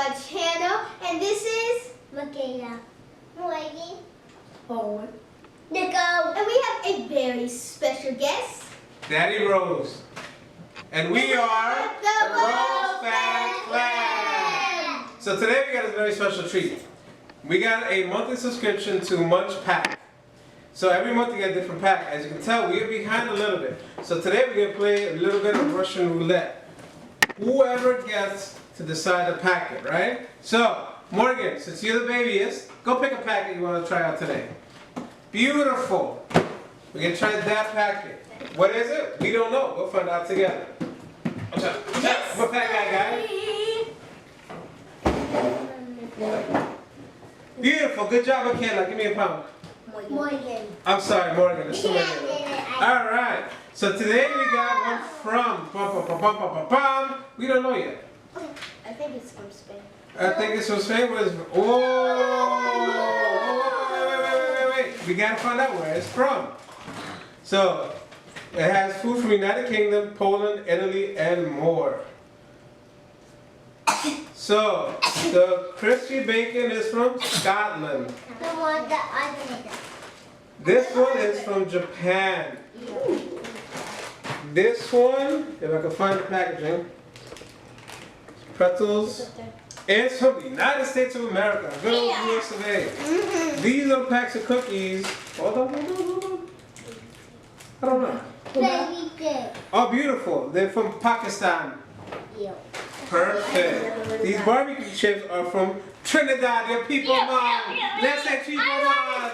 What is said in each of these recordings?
our channel, and this is Michaela, Morgan, Owen, Nicole, and we have a very special guest, Daddy Rose. And we are the Rose Fan Clan. So today we got a very special treat. We got a monthly subscription to MunchPAK. So every month we get a different pack. As you can tell, we're behind a little bit. So today we're going to play a little bit of Russian roulette. Whoever gets to decide the packet, right? So, Morgan, since you're the babyest, go pick a packet you want to try out today. Beautiful. We're going to try that packet. What is it? We don't know. We'll find out together. What packet I got? Beautiful. Good job, Michaela. Give me a pound. Morgan. I'm sorry, Morgan. It's too many. All right. So today we got one from we don't know yet. I think it's from Spain. I think it's from Spain. Wait. We gotta find out where it's from. So it has food from United Kingdom, Poland, Italy, and more. So the crispy bacon is from Scotland. The one that I made. This one is from Japan. This one, if I can find the packaging, pretzels, it's from the United States of America. Good old US of A. These are packs of cookies. Hold on. I don't know. Very good. Oh, beautiful. They're from Pakistan. Perfect. These barbecue chips are from Trinidad. Your people, man. Let's say people, man.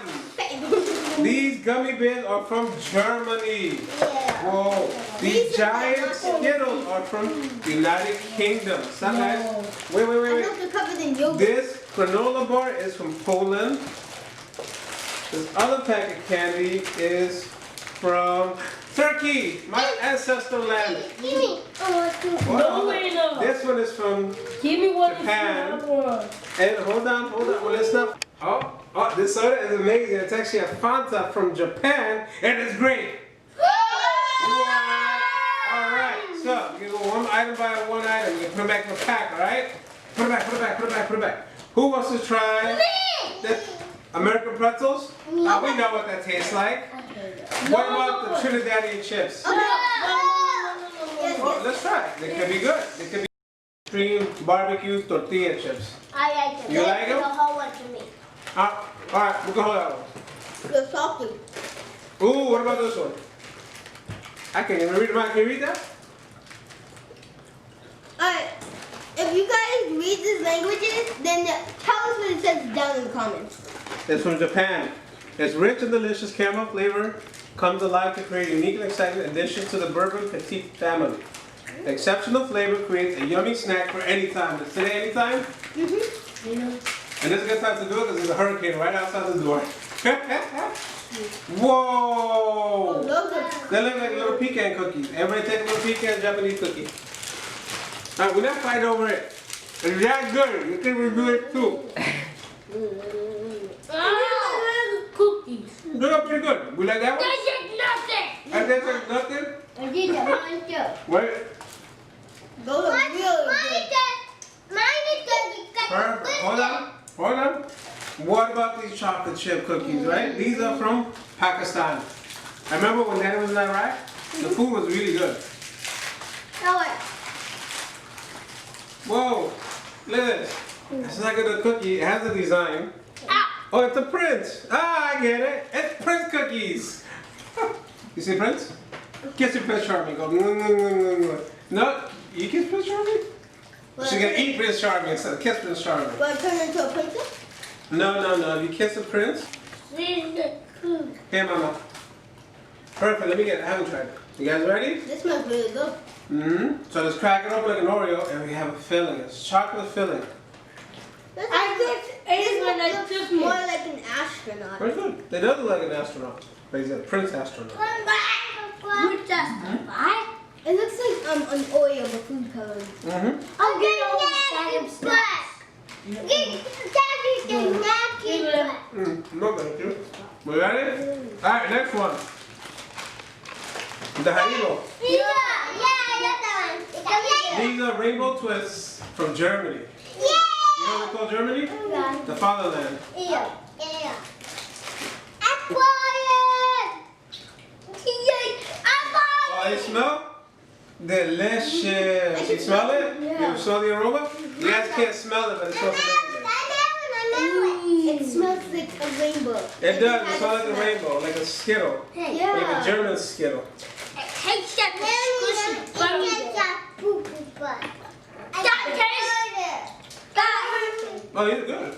These gummy bears are from Germany. Whoa. These giant Skittles are from the United Kingdom. Stop, guys. Wait. This granola bar is from Poland. This other pack of candy is from Turkey, my ancestral land. Give me. This one is from give me one. Japan. And hold on. Well, let's not. Oh, this soda is amazing. It's actually a Fanta from Japan, and it's great. All right, so you go one item by one item. You put them back in the pack, all right? Put it back. Who wants to try the American pretzels? We know what that tastes like. What about the Trinidadian chips? Well, let's try it. They can be good. They can be extreme barbecue tortilla chips. I like them. You like them? The whole one to me. All right, we can hold that one. They're salty. Ooh, what about this one? I can't even read mine. Can you read that? Alright, if you guys read these languages, then tell us what it says down in the comments. It's from Japan. It's rich and delicious caramel flavor. Comes alive to create unique and exciting additions to the bourbon petite family. The exceptional flavor creates a yummy snack for any time. Is today any time? And this is a good time to do it because there's a hurricane right outside the door. Whoa! They look like little pecan cookies. Everybody take a little pecan Japanese cookie. Alright, we're not fighting over it. It's that good. You think we do it too. Cookies. They look pretty good. We like that one? This is nothing. I think it's nothing. I did that one too. Wait. Those are really good. Mine is good. Perfect. Hold on. What about these chocolate chip cookies, right? These are from Pakistan. I remember when Daddy was in Iraq, the food was really good. Whoa, look at this. It's like a cookie. It has a design. Oh, it's a Prince. I get it. It's Prince cookies. You see Prince? Kiss your Prince Charming. Go. No, you kiss Prince Charming? She's gonna eat Prince Charming instead of kiss Prince Charming. Will I turn into a princess? No. If you kiss a prince. Here, Mama. Perfect. Let me get it. I haven't tried it. You guys ready? This smells really good. So let's crack it open like an Oreo, and we have a filling. It's chocolate filling. This looks more like an astronaut. Very good. They do look like an astronaut. But he's a prince astronaut. Which astronaut? It looks like an Oreo with food coloring. I'm getting all snacks. No, thank you. We ready? Alright, next one. The Haribo. Yeah, These are rainbow twists from Germany. Yay! You know what they call Germany? The fatherland. Yeah. Apple! Oh, they smell delicious. You smell it? You smell the aroma? You guys can't smell it, but it smells amazing. It smells like a rainbow. It does. It smells like a rainbow, like a Skittle, Yeah. like a German Skittle. Oh, you're good.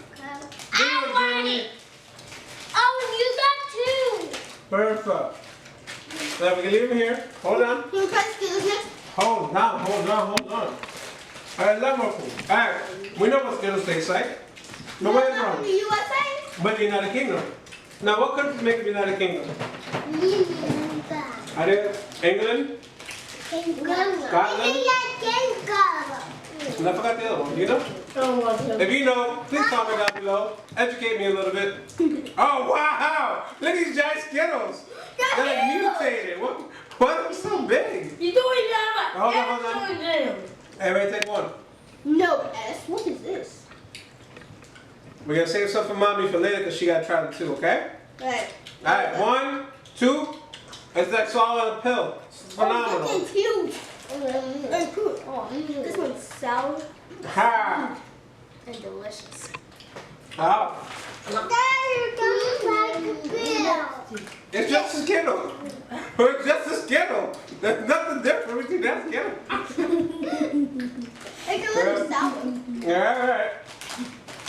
Perfect. Now we can leave him here. Hold on. Can you try Skittles next? Hold on. Alright, let more food. Alright, we know what Skittles taste like. But where it's From from? the USA? But the United Kingdom. Now, what countries make the United Kingdom? Are they England? And I forgot the other one. Do you know? Don't want to. If you know, please comment down below. Educate me a little bit. Oh, wow! Look at these giant Skittles. They're like mutated. What are they so big? You're doing that. Hold on. Everybody take one. No, S. What is this? We're going to save some for mommy for later because she got to try them too, okay? Alright. Alright, 1, 2. It's like swallowing a pill. It's This phenomenal. one's huge. This one's sour Ha! and delicious. Ah. It's just a Skittle. It's just a Skittle. There's nothing different between that Skittle. It's a little sour. Alright.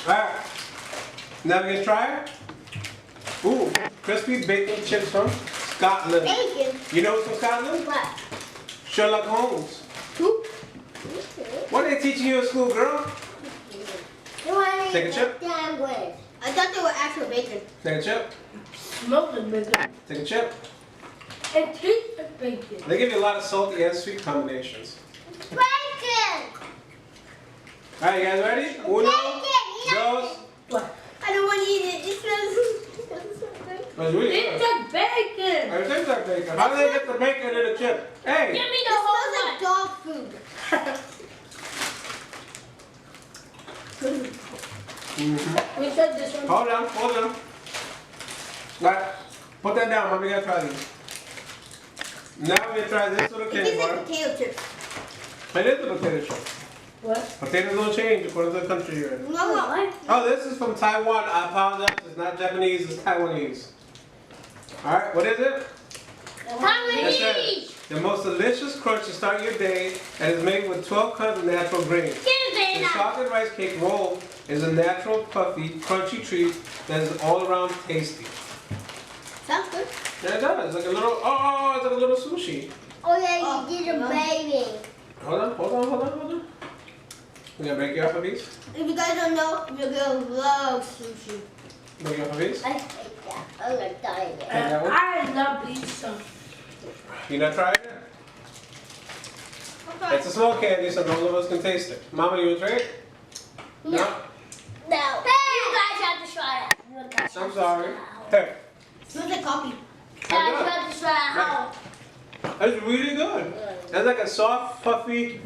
Alright. Now we're going to try it. Ooh, crispy bacon chips from Scotland. Bacon. You know what's from Scotland? What? Sherlock Holmes. Who? What are they teaching you in school, girl? Take a chip. I thought they were actual bacon. Take a chip. Smells like bacon. Take a chip. It tastes like bacon. They give you a lot of salty and sweet combinations. Alright, you guys ready? Uno, dos. What? I don't want to eat it. It smells so good. That's really It's good. like bacon. It tastes like bacon. How do they get the bacon in the chip? Hey! Give me It the smells whole like dog food. We said this one. Hold on. Alright, put that down, mommy. Gotta try these. Now we're gonna try this little It candy tastes bar. like potato chips. It is a potato chip. What? Potatoes don't change according to the country you're in. No. Oh, this is from Taiwan. I apologize. It's not Japanese, it's Taiwanese. Alright, what is it? It says, the most delicious crunch to start your day and is made with 12 kinds of natural grains. The chocolate rice cake roll is a natural, puffy, crunchy treat that is all around tasty. Sounds good. Yeah, it does. Like a little, it's like a little sushi. Oh yeah, you did a baby. Hold on. We're gonna break you off a piece. If you guys don't know, your girl loves sushi. Break you off a piece. I hate that. I'm gonna die again. Take that one. I love pizza. You not tried it? Okay. It's a small candy, so none of us can taste it. Mama, you want to try it? No. No. You guys have to try it. You guys I'm have to sorry. try it. Here. Smells like coffee. You guys have to try it. It's really good. It's like a soft, puffy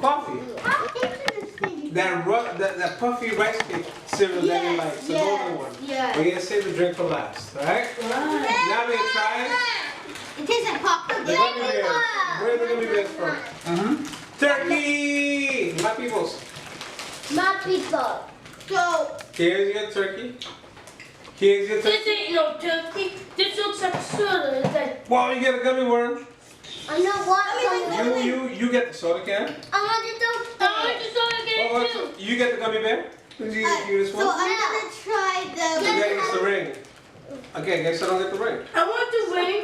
coffee. That puffy rice cake cereal that you like, the golden one. Yeah. We're gonna save the drink for last, alright? Now we're gonna try it. It tastes like popcorn. The gummy bears. Where are the gummy bears from? Turkey! My peoples. My people. So, Here's your turkey. Here's your This turkey. ain't no turkey. This looks like soda. It's like, Wow, you get a gummy worm. I know what. You get the soda can. I want to do. I want to soda Oh, again so too. you get the gummy bear? You this so one? I'm gonna try You the. get the ring. Okay, guess I don't get the ring. I want the ring.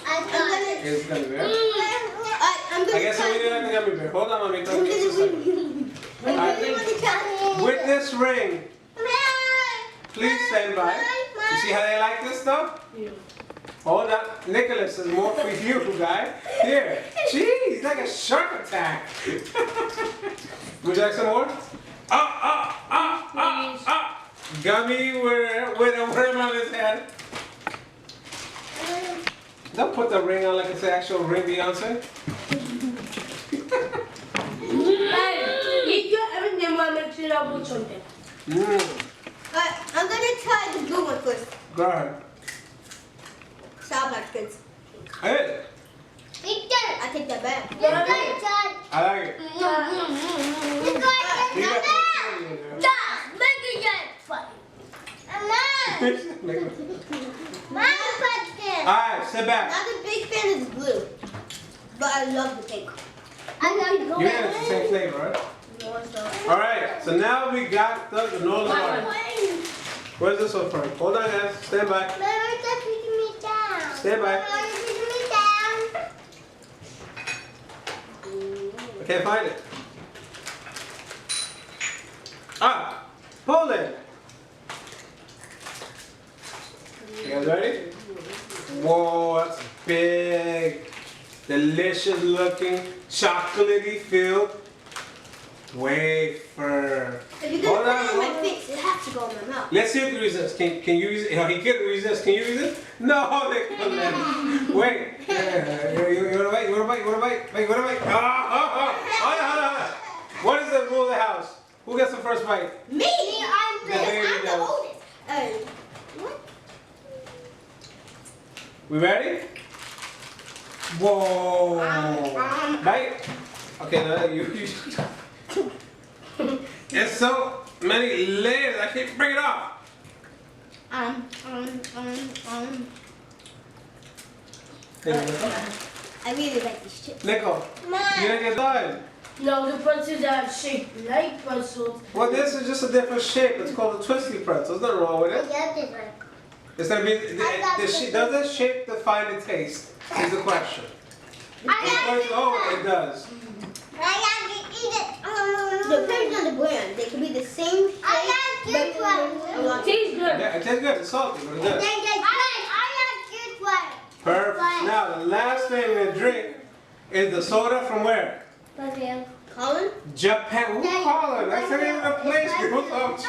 I I'm got gonna. it. Here's the gummy bear. I'm gonna I guess I try. really like the gummy bear. Hold on, mommy. I'm Don't get this second. gonna try. With this ring, please stand by. You see how they like this stuff? Yeah. Hold on. Nicholas is more for you, guy. Here. Jeez, like a shark attack. Would you like some more? Gummy with a worm on his head. Don't put the ring on like it's an actual ring, Beyonce. Hey, eat your everything while I mix it up with something. Alright, I'm gonna try the blue one first. Go ahead. Sour Patch Kids. Hey, I take that back. I like it. You got the Alright, sit back. Not a big fan of the blue, but I love the pink. You had the same flavor, right? Alright, so now we got the granola bar. Where's this one from? Hold on, guys. Stand by. Stand by. I can't find it. Ah! Poland! You guys ready? Whoa, that's big, delicious looking, chocolatey filled wafer. If you're gonna put it in my face, it has to go in my mouth. Let's see if you resist. Can you resist? He can't resist. Can you resist? No, they can't. Wait. You wanna bite? You wanna bite? You wanna bite? Wait, you wanna bite? Hold on. What is the rule of the house? Who gets the first bite? Me! I'm the oldest. What? We ready? Whoa. Bite. Okay, now you. There's so many layers. I can't bring it off. I really like this chip. Nico, you didn't get done. No, the pretzels are shaped like pretzels. Well, this is just a different shape. It's called a twisty pretzel. There's nothing wrong with it. It's gonna be. Does this shape define the taste? Is the question. Oh, it does. Depends on the brand. They can be the same shape. Tastes good. Yeah, it tastes good. It's salty, but it's good. Perfect. Now, the last thing we drink is the soda from where? Colin? Japan. Who's Colin? That's not even a place. Who's up to?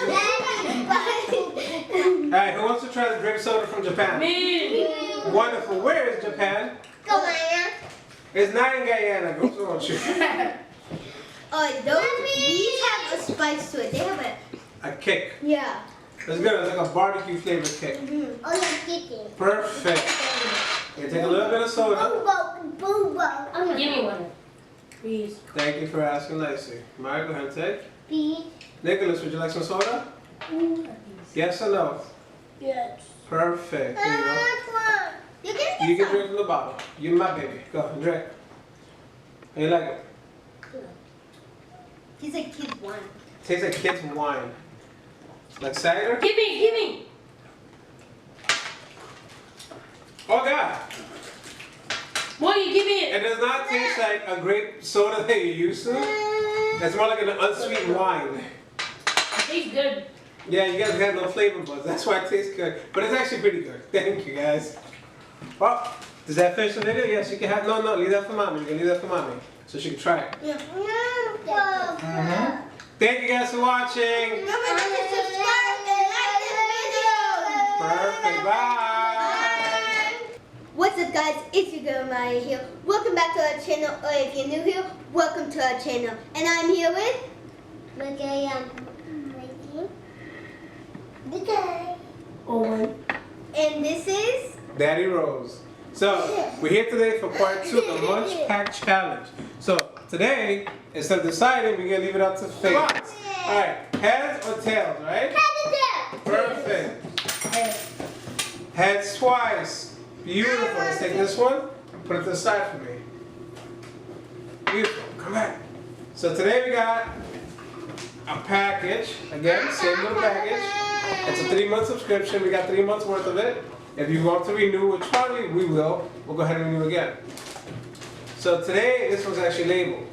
Alright, who wants to try the drink soda from Japan? Me. Wonderful. Where is Japan? It's not in Guyana. Who's on you? These have a spice to it. They have A kick. yeah. It's good. It's like a barbecue flavored kick. Perfect. You take a little bit of soda. Give me one. Please. Thank you for asking nicely. Maya, go ahead and take. Nicholas, would you like some soda? Yes or no? Yes. Perfect. There you go. You You can drink from the bottle. You're my baby. Go and drink. How you like it? He's like kid wine. Tastes like kids' wine. Like cider? Give me. Oh God! Boy, you give me It it. does not taste like a grape soda that you're used to. It's more like an unsweetened wine. Tastes good. Yeah, you guys have no flavor buds. That's why it tastes good. But it's actually pretty good. Thank you guys. Well, does that finish the video? Yes, you can have. No, leave that for mommy. You can leave that for mommy. So she can try it. Thank you guys for watching. Remember to subscribe and like this video. Perfect. Bye. What's up, guys? It's your girl Maya here. Welcome back to our channel. Or if you're new here, welcome to our channel. And I'm here with Oh, and this is Daddy Rose. So, we're here today for part 2 of the MunchPAK challenge. So, today, instead of deciding, we're going to leave it up to fate. Alright, heads or tails, right? Perfect. Heads twice. Beautiful. Let's take this one, put it to the side for me. Beautiful. Come back. So, today we got a package. Again, same little package. It's a 3-month subscription. We got 3 months worth of it. If you want to renew, which probably we will, we'll go ahead and renew again. So today, this one's actually labeled.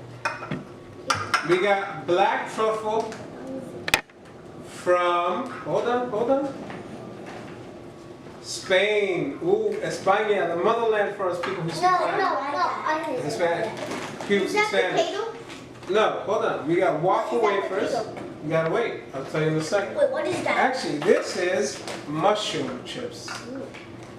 We got black truffle from, hold on. Spain. Ooh, España, the motherland for us people who speak Spanish. In Spanish. People is speak that Spanish. potato? No, hold on. We got waffle wafers. You gotta wait. I'll tell you in a second. Wait, what is that? Actually, this is mushroom chips.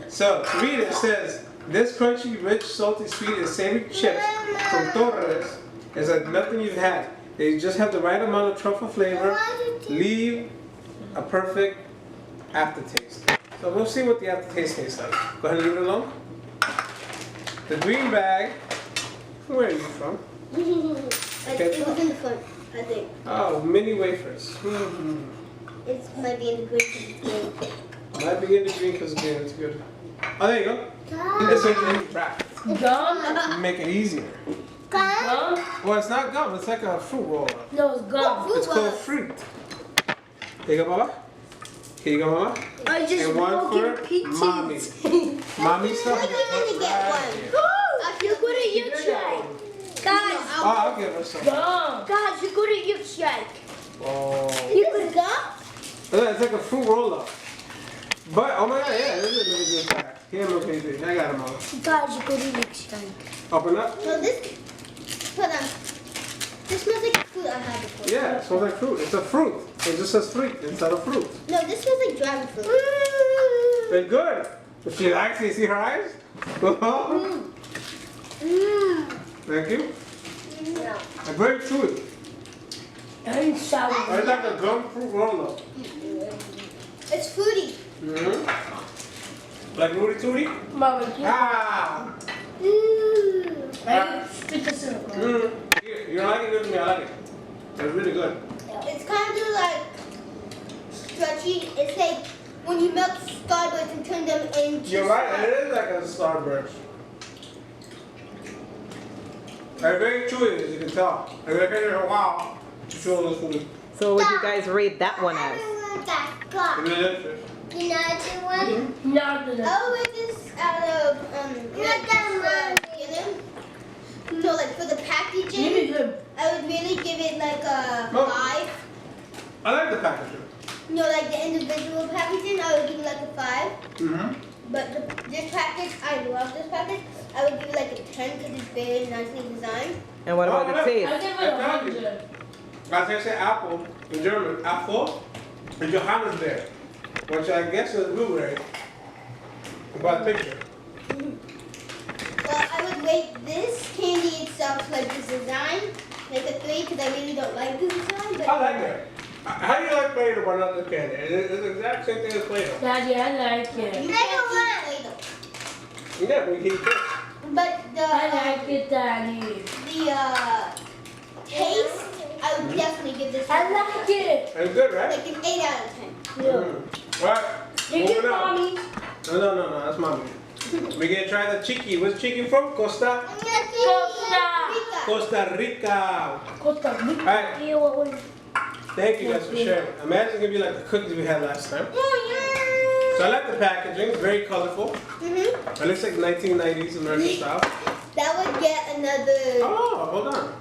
So, to read it says, this crunchy, rich, salty, sweet, and savory chips from Torres is like nothing you've had. They just have the right amount of truffle flavor. Leave a perfect aftertaste. So we'll see what the aftertaste tastes like. Go ahead and leave it alone. The green bag. Where are you from? It was in the front, I think. Oh, mini wafers. It might be in the green. Might be in the green because again, it's good. Oh, there you go. It's a wrap. Gum? Make it easier. Gum? Well, it's not gum. It's like a fruit roll. No, it's gum. It's called fruit. Here you go, Mama. Here you go, Mama. I just And one for Mommy. Mommy stuff. What do you mean to get one? You go to your check. Guys, Oh, I'll give her some. Gum. guys, you go to your check. Oh. You could go? It's like a fruit roll up. But, oh my god, yeah, this is a really good bag. Here, look, I got it, Mama. Guys, you go to your check. Open up. No, this. Hold on. This smells like fruit I had before. Yeah, it smells like fruit. It's a fruit. It just says fruit instead of fruit. No, this smells like dragon fruit. It's good. If she likes it, you see her eyes? Thank you. It's very chewy. And sour. It's like a gum fruit roll up. It's fruity. Like Rudy Tooty? Mama, give Ah! me. Stick this in. Here, you don't like it? Give it to me. I like it. It's really good. It's kind of like stretchy. It's like when you melt Starburst and turn them into. You're right. It is like a Starburst. It's very chewy, as you can tell. It's like wow. It's really sweet. So what do you guys rate that one as? It's delicious. You know one? Not the. I'll rate this out of no, like for the Give me packaging, good. I would really give it like a Oh. 5. I like the packaging. No, like the individual packaging, I would give it like a 5. Mm-hmm. But this package, I love this package. I would give it like a 10 because it's very nicely designed. And what about the taste? I give it 100. As I say apple in German, apple is Johannisbeer, which I guess is blueberry. By the picture. Well, I would rate this candy itself, like this design, like a 3 because I really don't like the design. But I like that. How do you like Play-Doh but not the candy? It's the exact same thing as Play-Doh. Daddy, I like it. you can't eat Play-Doh. Yeah, we can eat this. But I like it, Daddy. the taste, I would definitely give this. I like it. It's good, right? Like an 8 out of 10. Yeah. Alright, Thank you, moving on. Mommy. No, that's mommy. We're gonna try the chicky. Where's chicken from? Costa Rica. Costa Rica. Alright, Yeah, what was thank you guys for sharing. Imagine it's gonna be like the cookies we had last time. So I like the packaging, it's very colorful. Mm-hmm. It looks like 1990s American style. That would get another Oh, hold on.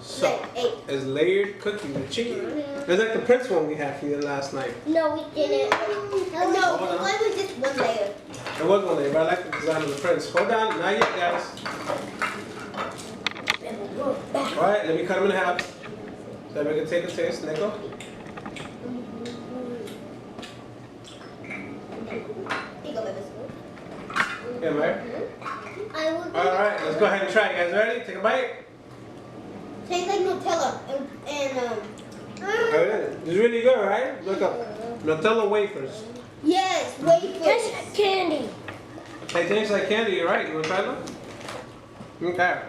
So, like 8. it's layered cookies with chicken. It's like the Prince one we had here last night. No, we didn't. No, one was just one layer. It was one layer, but I like the design of the Prince. Hold on, not yet, guys. Alright, let me cut them in half. So we can take a taste. Nico? Here you go, baby. Yeah, Mary? I would. Alright, let's go ahead and try it, guys. Ready? Take a bite. Tastes like Nutella and It's really good, right? Look up. Nutella wafers. yes, wafers. That's candy. It tastes like candy, you're right. You want to try them? Okay.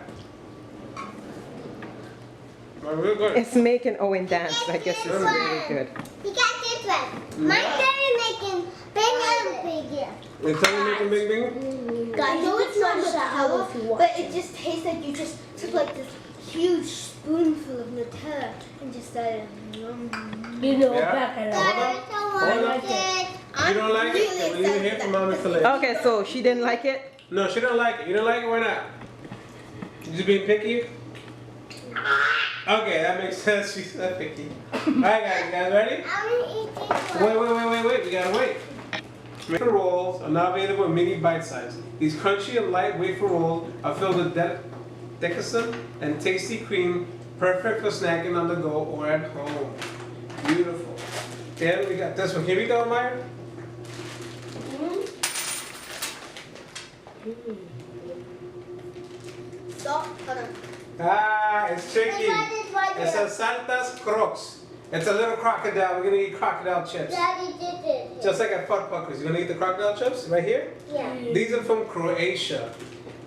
They're really good. It's making Owen dance. I guess it's really good. You got this one. My daddy making big. Is Tony making big bing? I know it's not Nutella, but it just tastes like you just took like this huge spoonful of Nutella and just started. You know, Yeah. back I like it. Hold on. You don't like it? Then we need to hear from Mommy Filet. Okay, so she didn't like it? No, she don't like it. You don't like it? Why not? You just being picky? Okay, that makes sense. She's not picky. Alright guys, you guys ready? I'm gonna eat this one. Wait. We gotta wait. Wafer rolls are now available in mini bite size. These crunchy and light wafer rolls are filled with decadent and tasty cream, perfect for snacking on the go or at home. Beautiful. Then we got this one. Can you read that one, Maya? Salt, hold on. Ah, it's tricky. It says Santa's Crocs. It's a little crocodile. We're gonna eat crocodile chips. Daddy did it. Just like at Fuddfuckers. You're gonna eat the crocodile chips right here? Yeah. These are from Croatia.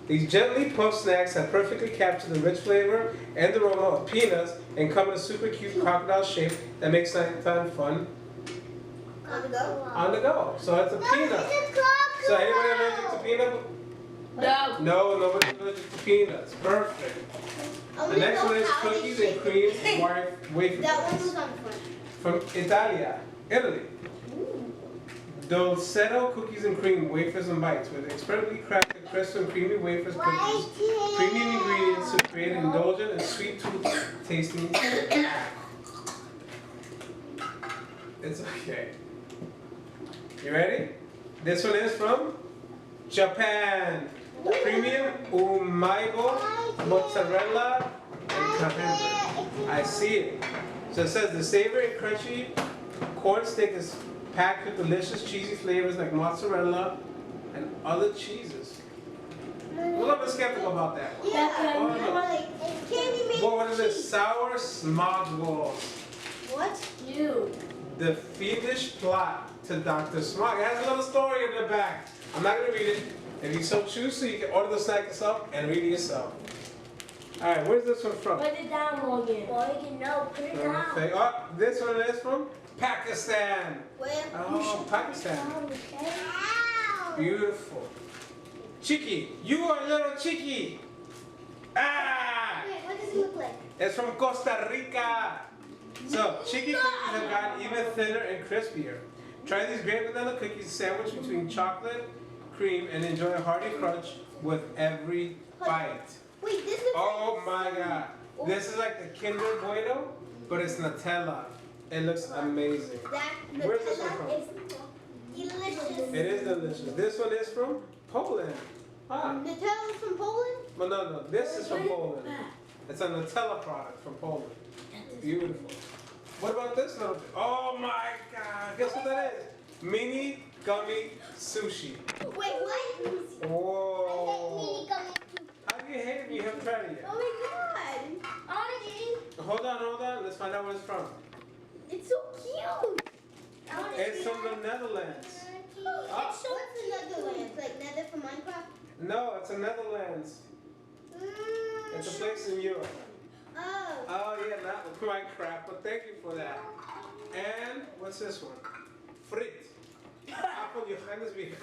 These gently puffed snacks have perfectly captured the rich flavor and aroma of peanuts and come in a super cute crocodile shape that makes nighttime fun On the go? on the go. So it's a peanut. So anybody allergic to peanut? No. No, nobody's allergic to peanuts. Perfect. The next one is cookies and cream wafer That one cookies was on the front. from Italia, Italy. OTTO.ROSERO cookies and cream wafers and bites with expertly crafted crisp and creamy wafers cookies, premium ingredients to create an indulgent and sweet tooth tasting. It's okay. You ready? This one is from Japan. Premium umaibo mozzarella and camembert. I see it. So it says the savory and crunchy corn stick is packed with delicious cheesy flavors like mozzarella and other cheeses. We're a little bit skeptical about that one. Yeah. Oh, no. Like candy made. What is this? Sour smog balls. What? You. The fiendish plot to Dr. Smog. It has a little story in the back. I'm not going to read it. If you so choose to, you can order the snack yourself and read it yourself. Alright, where's this one from? Put it down, Morgan. Morgan, no, put it down. Okay. Oh, this one is from Pakistan. Where? Oh, Pakistan. Ow. Beautiful. Chicky. You are a little chicky. Ah! Wait, what does it look like? It's from Costa Rica. So, chicky cookies have gotten even thinner and crispier. Try these great vanilla cookies sandwiched between chocolate, cream, and enjoy a hearty crunch with every bite. Wait, this looks Oh my god. This is like the Kinder Bueno, but it's Nutella. It looks amazing. that Where's this one from? is delicious. It is delicious. This one is from Poland. Ah, Nutella from Poland? well, no, this is from Poland. It's a Nutella product from Poland. Beautiful. What about this little thing? Oh my god. Guess what that is? Mini gummy sushi. Wait, what? Whoa. How do you hate it when you haven't tried it yet? Oh my god. Hold on. Let's find out where it's from. It's so cute. It's from the Netherlands. What's the Netherlands? Like Nether from Minecraft? No, it's the Netherlands. It's a place in Europe. Oh. Oh yeah, not Minecraft, but thank you for that. And what's this one? Friet. Apple Johannesburg.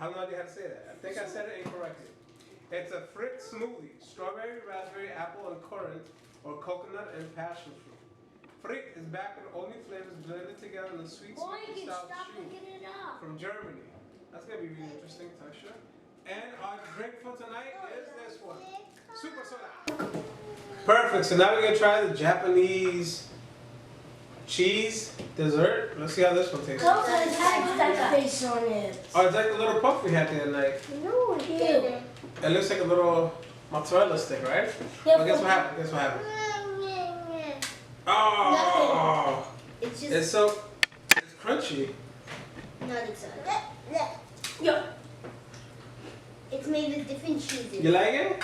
I have no idea how to say that. I think I said it incorrectly. It's a friet smoothie. Strawberry, raspberry, apple, and currant, or coconut and passion fruit. Friet is back with only flavors blended together in a sweet smoky style chew from Germany. That's gonna be really interesting texture. And our drink for tonight is this one. Super soda. Perfect. So now we're gonna try the Japanese cheese dessert. Let's see how this one tastes. Those has that face on it. Oh, it's like the little puff we had the other night. No, it didn't. It looks like a little mozzarella stick, right? Yeah, Well, guess what happened? Guess what happened? Oh, It's just it's so it's crunchy. not exciting. Yeah. It's made with different cheeses. You like it?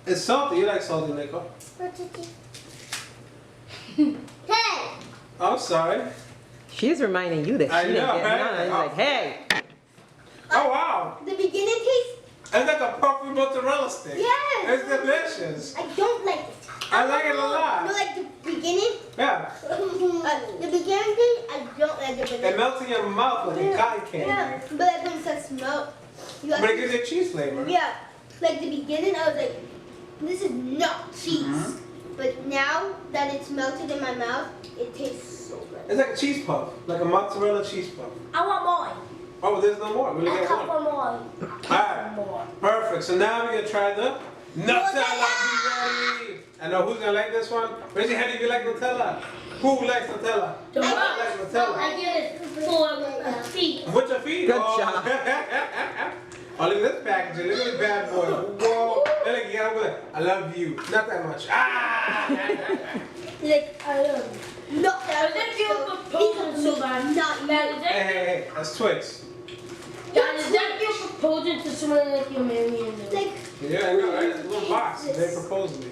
It's salty. You like salty, Nico? Hey! I'm sorry. She's reminding you that I she didn't know, get right? none. Oh. Like, hey. Oh wow! The beginning taste? It's like a puffy mozzarella stick. Yes. It's delicious. I don't like it. I like it a No, lot. like the beginning. Yeah. The beginning taste, I don't like it. It melts in your mouth like a cotton candy. Yeah, but like when it starts to melt, you have But it to, gives you a cheese flavor. yeah, like the beginning, I was like, this is not cheese. Mm-hmm. But now that it's melted in my mouth, it tastes so good. It's like a cheese puff, like a mozzarella cheese puff. I want more. Oh, there's no more. We only A got couple one. more. Alright, More. perfect. So now we're gonna try the Nutella. Be ready. I know who's gonna like this one. Raise your hand if you like Nutella. Who likes Nutella? The I box. like Nutella. I give it 4 feet. What's your feet? Good oh. job. Oh, look at this packaging. Look at this bad boy. Whoa. Look, you got with it. I love you. Not that much. Ah! Like, I love you. not that Does that feel much. proposing so bad? Not Dad, you. is Hey, that, hey, hey. That's Twix. Dad, is that feel proposing to someone like you're marrying? Like, Yeah, I know, right? It's a little box. They proposed me.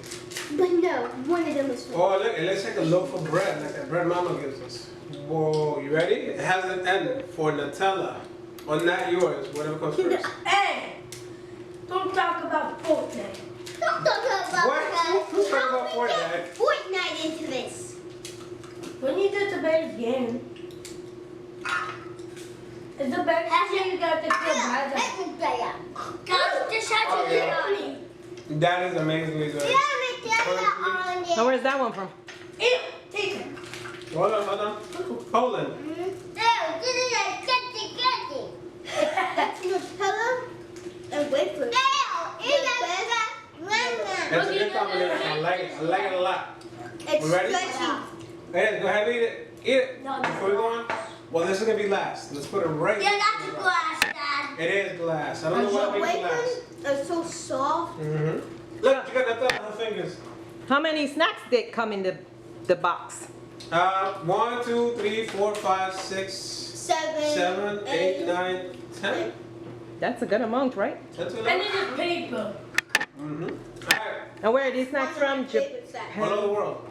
But no, one of them is for Oh, look, it looks like a loaf of bread, like that bread Mama gives us. Whoa, you ready? It has an N for Nutella. Or not yours, whatever comes first. Hey, don't talk about Fortnite. Don't talk about What? that. Who's talking about How we Fortnite? get Fortnite into this? When you did the best game, it's the best game you got to kill by the. Let me play it. Guys, just have Oh, to yeah. get on it. That is amazingly good. Let me play it on Now, where's that one from? Ew, take it. Hold on. Poland. That's Nutella and wafer. It's a good combination. I like it. I like it a lot. It's We ready? stretchy. Hey, go ahead and eat it. Eat it. No, Before we go on. Well, this is gonna be last. Let's put it right. Yeah, that's a glass, Dad. It is glass. I don't know The why it makes glass. wafers are so soft. Mm-hmm. Look, you got Nutella on her fingers. How many snacks did come in the box? 1, 2, 3, 4, 5, 6, 7, 8, 9, 10. That's a good amount, right? That's And enough. it is paper. Mm-hmm. Alright. And where are these snacks from? One of my favorite snacks. All over the world.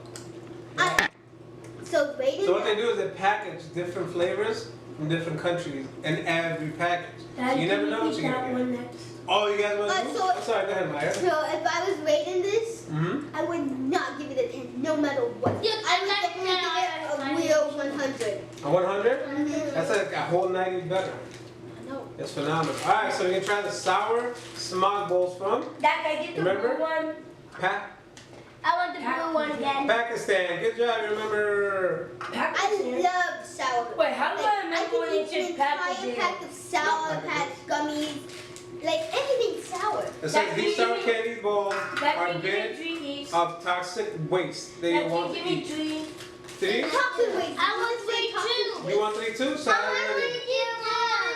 So rated. So what they do is they package different flavors from different countries in every package. So you never know what you're that gonna one get. next. Oh, you guys want to do? So- I'm sorry, go ahead, Maya. So if I was rating this, Mm-hmm. I would not give it a 10, no matter what. Yeah, I would definitely give it a real 100. A 100? That's like a whole 90 better. No. It's phenomenal. Alright, so we can try the sour smog bowls from That guy get the Remember? blue one. I want the blue one again. Pakistan. Good job, remember. I love sour. Wait, how do I I remember can when eat it's an in entire packaging? pack of sour patch gummies, like anything sour. It says these sour candy bowls That are can give me bid 3 each. of toxic waste that That you want can to give me eat. 3. 3? Toxic waste. I want 3 too. You want 3 too? So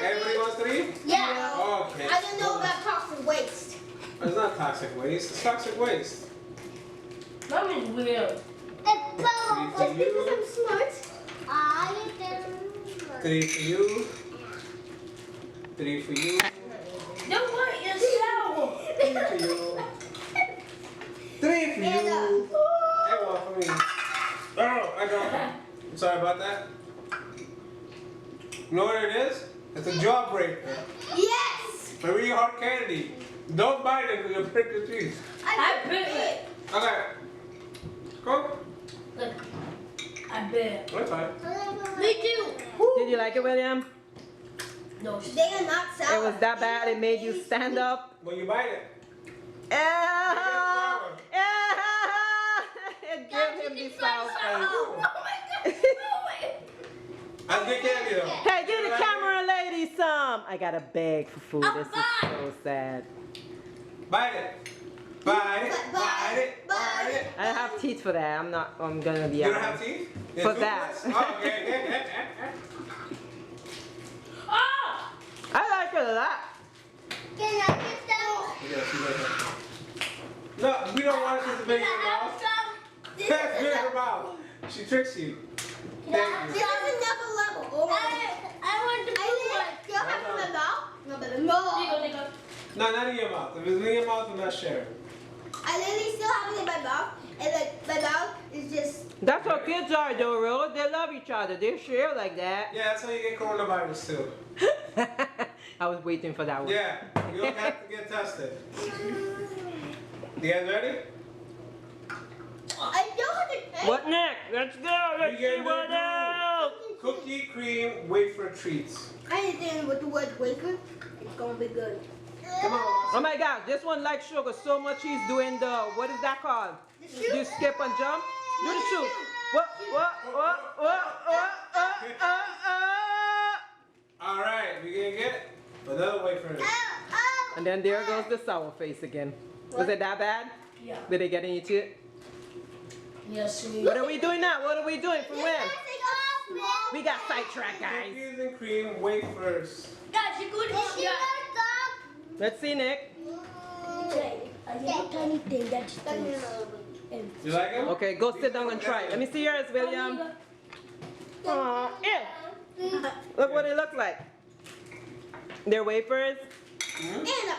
everybody wants 3? Yeah. Okay. I don't know about toxic waste. It's not toxic waste. It's toxic waste. That is weird. It's purple. Just because I'm smart. I can. 3 for you. 3 for you. The one is sour. 3 for you. 3 for you. And, And 1 for me. Oh, I don't. I'm sorry about that. You know what it is? It's a jawbreaker. Yes! For really hard candy. Don't bite it because you'll break your teeth. I bit it. Okay. Go. Look, I bit. That's fine. Me too. Did you like it, William? No, They are not sour. It was that bad it made you stand up? When you bite it. Ah! Ah! It gave him the sour face. That's good candy though. Hey, give the camera lady some. I got a bag for food. This is so sad. Bite it. Bite it. Bite it. Bite it. I have teeth for that. I'm gonna be You don't honest. have teeth? For You're that. toothless? Oh, okay. Ah! I like it a lot. Can I get some? Yeah, she does that. No, we don't want it to be in your mouth. That's good in her mouth. She tricks you. Thank This you. is another level. Oh my I want the blue one. Still have it in my mouth? No, but no. No, not in your mouth. If it's in your mouth, I'm not sharing. I literally still have it in my mouth, and like my mouth is just. That's how kids are, though, Rose. They love each other. They share like that. Yeah, that's how you get coronavirus too. I was waiting for that one. Yeah, you don't have to get tested. You guys ready? I know what it is. What next? Let's go. Let's We see getting what the else. Cookie cream wafer treats. I understand with the word wafer, it's gonna be good. Come on. Oh my God, this one likes sugar so much he's doing the, what is that called? You skip and jump? Do the shoot. What? All right, we gonna get another wafer. And then there goes the sour face again. Was it that bad? Yeah. Did it get in your teeth? Yes, we. What are we doing now? What are we doing? From when? We got sidetracked, guys. Cookies and cream wafers. Guys, you could Is she yeah. a dog? Let's see, Nick. I have a tiny thing that's You like them? Okay, go sit down and try it. Let me see yours, William. Aw, ew. Look what it looks like. They're wafers. Anna.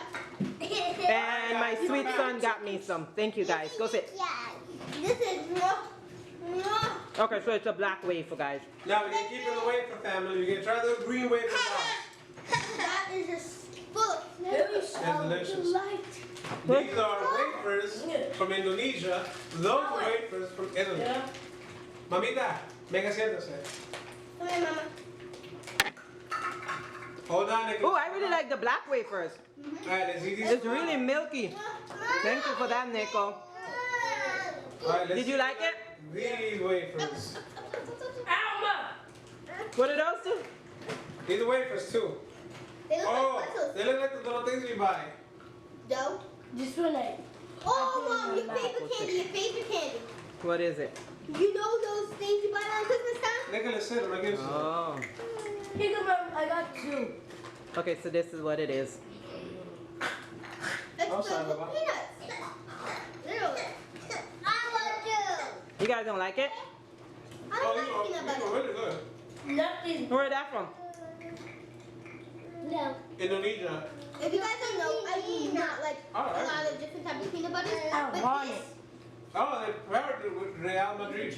And my sweet son got me some. Thank you guys. Go sit. This is Okay, so it's a black wafer, guys. Now we're gonna keep it away from family. We're gonna try the green wafer box. that is just full of It's delicious. These are wafers from Indonesia. Those are wafers from Italy. Mamita, venga siéntese. Come here, Mama. Hold on, Nick. Oh, I really like the black wafers. Alright, let's eat these. It's really milky. Thank you for that, Nico. Alright, let's Did you like it? these wafers. Alma! What did those do? These are wafers too. They look Oh, like pretzels. they look like the little things we buy. Dough. This one like. Oh, Mom, your favorite candy, your favorite candy. What is it? You know those things you buy around Christmas time? Nicholas said them, I give you some. Oh. Here come on, I got two. Okay, so this is what it is. Let's Oh, go sorry, with Mama. peanuts. Literally. I want to. You guys don't like it? I Oh, don't like peanut these are butter. really good. Nothing. Where is that from? No. Indonesia. If you guys don't know, I do not like a Alright. lot of different types of peanut butters. I want it. Oh, they paired it with Real Madrid.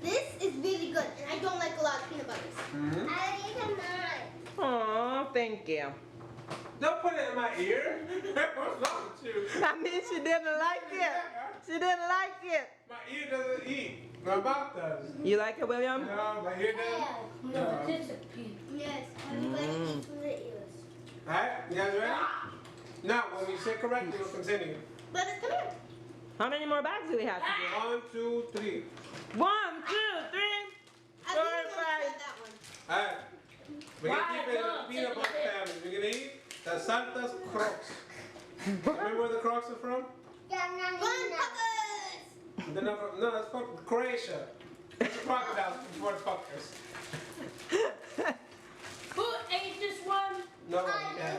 This is really good, and I don't like a lot of peanut butters. Mm-hmm. I need a knife. Oh, thank you. Don't put it in my ear. What's wrong with you? I mean, she didn't like it. She didn't like it. My ear doesn't eat. My mouth does. You like it, William? No, my ear does. No, this is a pea. Yes, everybody eats from the ears. Alright, you guys ready? Now, when we say correctly, we'll continue. But come here. How many more bags do we have to do? 1, 2, 3. 1, 2, 3. I Four, really don't five. like that one. Alright. We're gonna Why keep it in not? the peanut butter family. We're gonna eat the Santa's Crocs. Remember where the Crocs are from? Fun puckers! They're not from, no, it's from Croatia. It's the crocodiles before the fuckers. Who ate this one? No one can.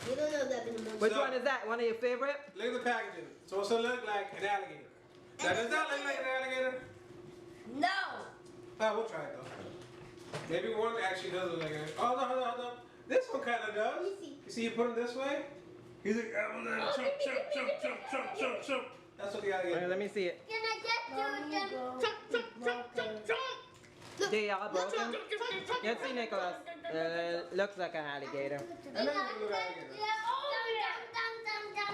You don't know that anymore. Which one is that? One of your favorite? Look at the packaging. It's supposed to look like an alligator. Now, does that look like an alligator? No. Oh, we'll try it though. Maybe one actually does look like an alligator. Oh, no, hold on, hold on. This one kind of does. Let me see. You see, you put him this way. He's like, chomp, chomp, chomp, chomp, chomp, chomp, chomp. That's what the alligator Let me see it. Can I just do them? Chomp, chomp, chomp, chomp, chomp. They are broken. Let's see, Nicholas. Looks like an alligator. I know you look like an alligator.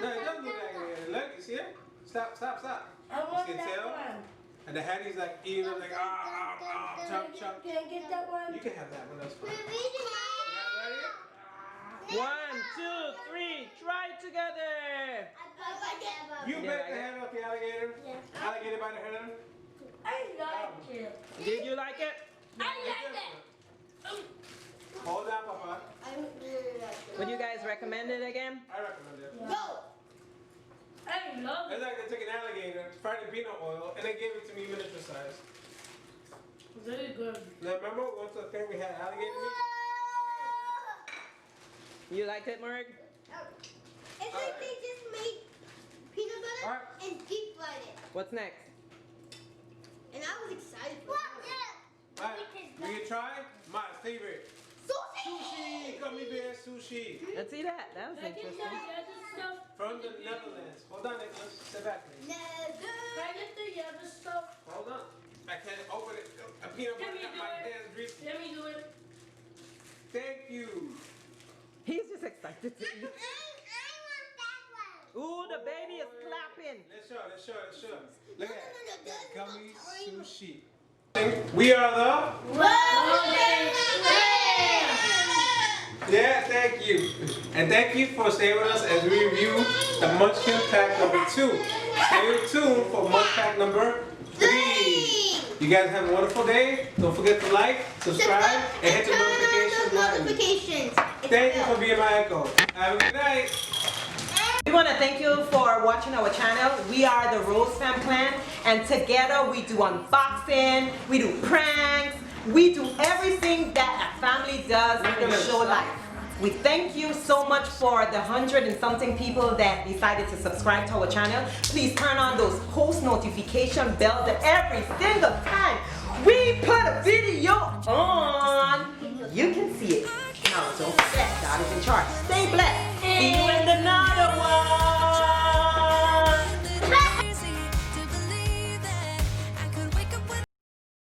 No, it doesn't look like an alligator. Look, you see it? Stop, stop, stop. I You want see the that tail? one. And the head, he's like eating it like, chomp, chomp. Can I get that one? You can have that one, that's fine. We're eating You guys ready? 1, 2, 3. Try it together. You Yeah, bit I the got- head off the alligator? Alligator by the head? I like it. Did you like it? I like it. Hold on, Papa. I really like it. Would you guys recommend it again? I recommend it. Go! I love It's it. like they took an alligator, fried it in peanut oil, and they gave it to me miniature size. Very good. Now remember once the thing we had alligator meat? You like it, Merg? It's like they just made peanut butter Alright. and deep fried it. What's next? And I was excited for it. Alright, we can try my favorite. Sushi! Sushi! Gummy bear sushi! Let's see that. That was Can I get interesting. the other stuff? From the Netherlands. Hold on, Nicholas. Sit back, please. Can I get the other stuff? Hold on. I can't open it. A peanut butter. Let me do My it. hands greasy. Let me do it. Thank you. He's just excited to eat. Ooh, the baby is clapping. Let's show, let's show, let's show. Look at no, that. no, Gummy no. sushi. We are the... Yeah, thank you. And thank you for staying with us as we review the MunchPAK number 2. Stay tuned for MunchPAK number 3. You guys have a wonderful day. Don't forget to like, subscribe, and hit the notification button. Notifications. Thank you for being my echo. Have a good night. We want to thank you for watching our channel. We are the Rose Fam Clan, and together we do unboxing, we do pranks, we do everything that a family does in show life. We thank you so much for the 100 and something people that decided to subscribe to our channel. Please turn on those post notification bells that every single time we put a video on, you can see it. Now don't forget, God is in charge. Stay blessed.